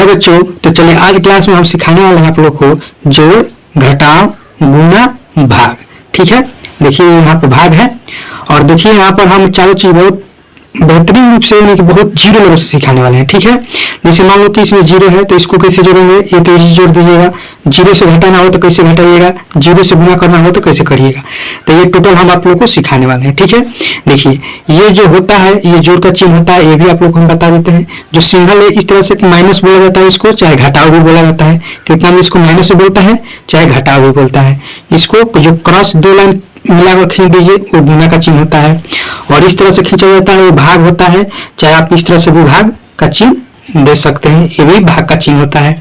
Hello बच्चों, तो चलिए आज क्लास में हम सिखाने वाले हैं आप लोग को जोड़, घटाव, गुणा, भाग। ठीक है, देखिए यहाँ पर भाग है और देखिए यहाँ पर हम चारों चीज बहुत बेहतरीन रूप से यानी कि बहुत जीरो लेवल से सिखाने वाले हैं। ठीक है, जैसे मान लो कि इसमें जीरो है तो इसको कैसे जोड़ेंगे, ये तो जोड़ दीजिएगा। जीरो से घटाना हो तो कैसे घटाइएगा, जीरो से गुणा करना हो तो कैसे करिएगा। तो ये टोटल हम आप लोग को सिखाने वाले हैं। ठीक है, देखिए ये जो होता है ये जोड़ का चिन्ह होता है, ये भी आप लोग को हम बता देते हैं। जो सिंगल है इस तरह से माइनस बोला जाता है, इसको चाहे घटाव भी बोला जाता है। कितना में इसको माइनस से बोलता है, चाहे घटाव भी बोलता है। इसको जो क्रॉस दो लाइन मिलाकर खींच दीजिए वो गुणा का चिन्ह होता है, और इस तरह से खींचा जाता है वो भाग होता है। चाहे आप इस तरह से भी भाग का चिन्ह दे सकते हैं, ये भी भाग का चिन्ह होता है,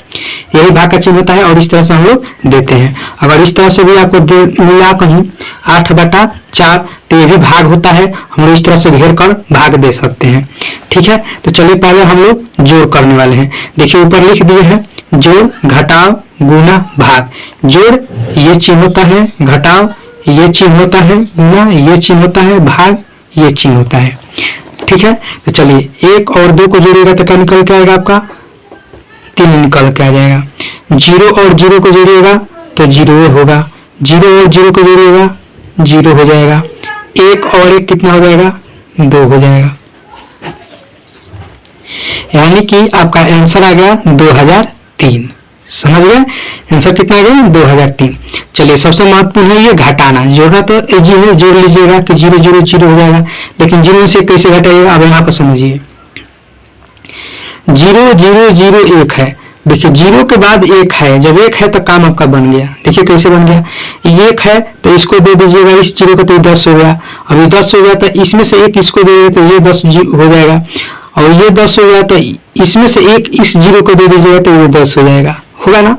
ये भी भाग का चिन्ह होता है। और इस तरह से हम लोग देते हैं। अगर इस तरह से भी आपको मिला कहीं 8/4 तो ये भी भाग होता है, हम लोग इस तरह से घेर कर भाग दे सकते हैं। ठीक है, तो चलिए पहले हम लोग जोड़ करने वाले हैं। देखिए ऊपर लिख दिए हैं जोड़, घटाव, गुणा, भाग। जोड़ ये चिन्ह होता है, घटाव ये चिन्ह होता है, गुणा ये चिन्ह होता है, भाग ये चिन्ह होता है। ठीक है, तो चलिए 1 और 2 को जोड़िएगा तो क्या निकल के आएगा, आपका 3 निकल के आ जाएगा। 0 और 0 को जोड़िएगा तो 0 होगा, 0 और 0 को जोड़िएगा 0 हो जाएगा। 1 और 1 कितना हो जाएगा, 2 हो जाएगा। यानी कि आपका आंसर आ गया 2003। समझ गए, आंसर कितना आ गया 2003। चलिए सबसे महत्वपूर्ण है ये घटाना। जोड़ना तो इजी है, जोड़ लीजिएगा कि 0 0 0 हो जाएगा, लेकिन 0 से कैसे घटाइएगा अब यहाँ पर समझिए। 0 0 0 1 है, देखिए 0 के बाद 1 है, जब 1 है तो काम आपका बन गया। देखिए कैसे बन गया, 1 है तो इसको दे दीजिएगा इस 0 को तो 10 हो गया। अब ये 10 हो गया तो इसमें से 1 इसको दे तो ये 10 हो जाएगा, और ये 10 हो गया तो इसमें से 1 इस 0 को दे दीजिएगा तो ये 10 हो जाएगा, होगा ना।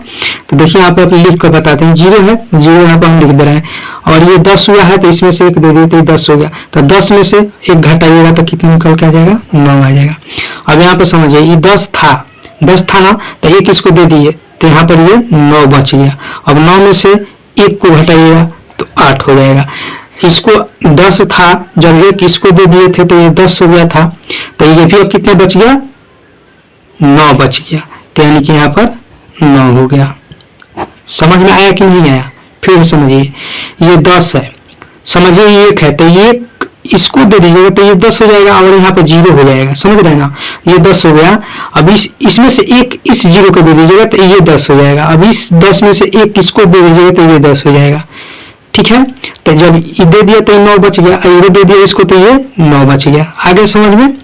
तो देखिए यहाँ पे आप लिख कर बताते हैं, 0 है 0 यहाँ पर हम लिख दे रहे हैं, और ये 10 हुआ है तो इसमें से 1 दे दिए तो 10 हो गया। तो 10 में से 1 घटाइएगा तो कितना निकल के आ जाएगा, 9 आ जाएगा। अब यहाँ पे समझिए ये 10 था ना, तो 1 इसको दे दिए तो यहाँ पर ये 9 बच गया। अब 9 में से 1 को घटाइएगा तो 8 हो जाएगा। इसको 10 था, जब 1 इसको दे दिए थे तो ये 10 हो गया था, तो ये भी अब कितना बच गया, 9 बच गया। तो यानी कि यहाँ पर 9 हो गया। समझ में आया कि नहीं आया, फिर समझिए ये 10 है, समझिए ये 1 है तो ये इसको दे दीजिएगा तो ये 10 हो जाएगा, और यहाँ पे 0 हो जाएगा। समझ रहे हैं ना, ये 10 हो गया। अब इसमें से 1 इस 0 को दे दीजिएगा तो ये 10 हो जाएगा। अब इस 10 में से 1 इसको दे दीजिएगा तो ये 10 हो जाएगा। ठीक है, तो जब ये दे दिया तो ये 9 बच गया, ये दे दिया इसको तो ये 9 बच गया। आगे समझ में,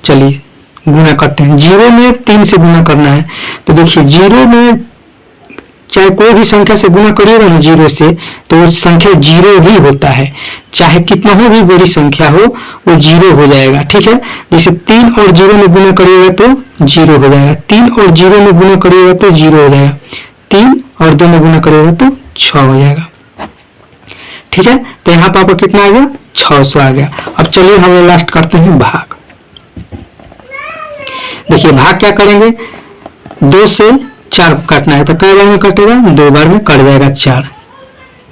चलिए गुणा करते हैं। 0 में 3 से गुणा करना है, तो देखिए 0 में चाहे कोई भी संख्या से गुणा करिएगा ना 0 से, तो वो संख्या 0 ही होता है। चाहे कितना हो भी बड़ी संख्या हो वो 0 हो जाएगा। ठीक है, जैसे 3 और 0 में गुणा करिएगा तो 0 हो जाएगा, 3 और 0 में गुणा करिएगा तो 0 हो जाएगा, 3 और 2 में गुणा करिएगा तो 6 हो जाएगा। ठीक है, तो यहाँ पर आपको कितना आ गया, 600 आ गया। अब चलिए हम लास्ट करते हैं भाग। देखिए भाग क्या करेंगे, 2 से 4 काटना है तो कई बार में कटेगा, 2 बार में कट जाएगा 4।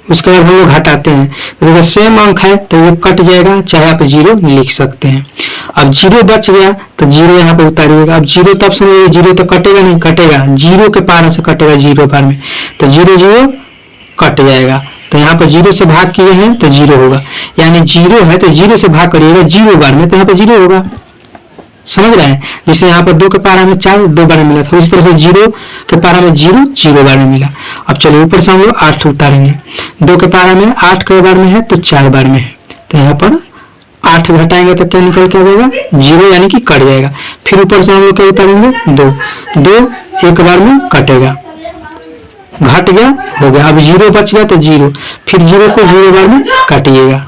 उसके बाद हम लोग घटाते हैं, तो देखिए सेम अंक है तो ये कट जाएगा, चाहे आप 0 लिख सकते हैं। अब 0 बच गया तो 0 यहाँ पे उतारिएगा। अब 0 तब समझिए 0 तो कटेगा नहीं, कटेगा 0 के पार से कटेगा 0 बार में, तो 0 0 कट जाएगा। तो यहाँ पर 0 से भाग किए हैं तो 0 होगा, यानी 0 है तो 0 से भाग करिएगा 0 बार में तो यहाँ पे 0 होगा। समझ रहे हैं, जैसे यहाँ पर 2 के पारा में 4 2 बार में मिला था, इस तरह से 0 के पारा में 0 0 बार में मिला। अब चलिए ऊपर से हम लोग 8 उतारेंगे। 2 के पारा में 8 कई बार में है तो 4 बार में है, तो यहाँ पर 8 घटाएंगे तो क्या निकल के आ जाएगा, 0 यानी कि कट जाएगा। फिर ऊपर से हम लोग क्या उतारेंगे, 2 1 बार में कटेगा, घट गया हो गया। अब 0 बच गया तो 0, फिर 0 को 0 बार में काटिएगा।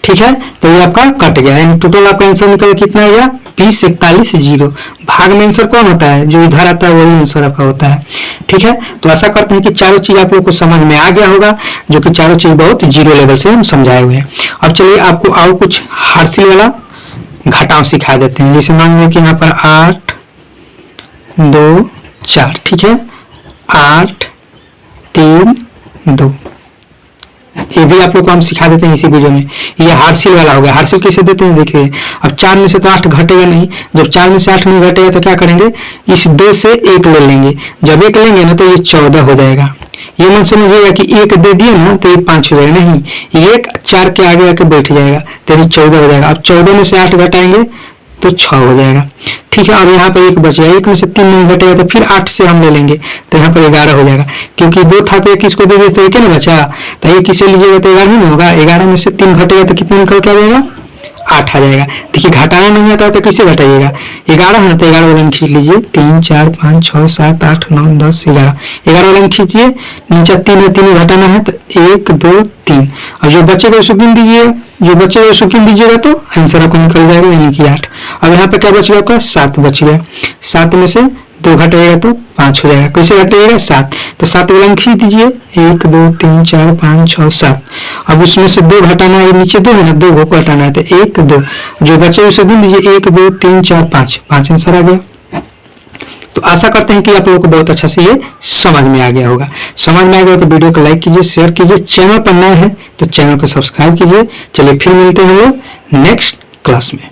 ठीक है, तो ये आपका कट गया, यानी टोटल आपका आंसर निकल कितना गया, 20 41 0। भाग में आंसर कौन होता है, जो इधर आता है वही आंसर आपका होता है। ठीक है, तो ऐसा करते हैं कि चारों चीज आप लोग को समझ में आ गया होगा, जो कि चारों चीज बहुत जीरो लेवल से हम समझाए हुए हैं। अब चलिए आपको और कुछ हार्सिल वाला घटाव सिखा देते हैं। जैसे मान लीजिए कि यहाँ पर 8 2 4, ठीक है, 8 3 2, ये भी आप लोग को हम सिखा देते हैं इसी वीडियो में। ये हार्सिल वाला हो गया। हार्सिल कैसे देते हैं देखिए, अब 4 में से तो 8 घटेगा नहीं, जब 4 में से 8 नहीं घटेगा तो क्या करेंगे, इस 2 से 1 ले लेंगे, जब 1 लेंगे ना तो ये 14 हो जाएगा। ये मन समझिएगा कि 1 दे दिए ना तो ये 5 हो जाएगा, नहीं 1 4 के आगे आके बैठ जाएगा तो ये 14 हो जाएगा। अब 14 में से 8 घटाएंगे तो 6 हो जाएगा। ठीक है, अब यहाँ पर 1 बच गया, 1 में से 3 नहीं घटेगा तो फिर 8 से हम ले लेंगे तो यहाँ पर 11 हो जाएगा, क्योंकि 2 था तो 1 किसको दे दिए तो 1 ना बचा, तो 1 किसे लीजिएगा तो 11 नहीं होगा। 11 में से 3 घटेगा तो कितना निकल के आ जाएगा, 8 आ जाएगा। देखिए घटाना नहीं आता तो किसे घटाइएगा, 11 है तो 11 वाला में खींच लीजिए, 3 4 5 6 7 8 9 10 11, 11 वाला में खींचिए, नीचे 3 है, 3 घटाना है तो 1 2 3, और जो बचेगा उसको गिन दीजिए, जो बचेगा उसको गिन दीजिएगा तो आंसर आपको निकल जाएगा, यानी कि 8। अब यहाँ पे क्या बच गया आपका, 7 बच गया, 7 में से 2 घटाएगा तो 5 हो जाएगा। कैसे घटाइएगा, 7, तो 7 वाला में खींच दीजिए, 1 2 3 4 5 6 7, अब उसमें से 2 घटाना है, नीचे 2 है ना, 2 को हटाना है तो 1 2, जो बचे उसे गिन दीजिए, 1 2 3 4 5, 5 आंसर आ गया। तो आशा करते हैं कि आप लोगों को बहुत अच्छा से ये समझ में आ गया होगा। समझ में आ गया तो वीडियो को लाइक कीजिए, शेयर कीजिए, चैनल पर नए हैं तो चैनल को सब्सक्राइब कीजिए। चलिए फिर मिलते हैं हम लोग नेक्स्ट क्लास में।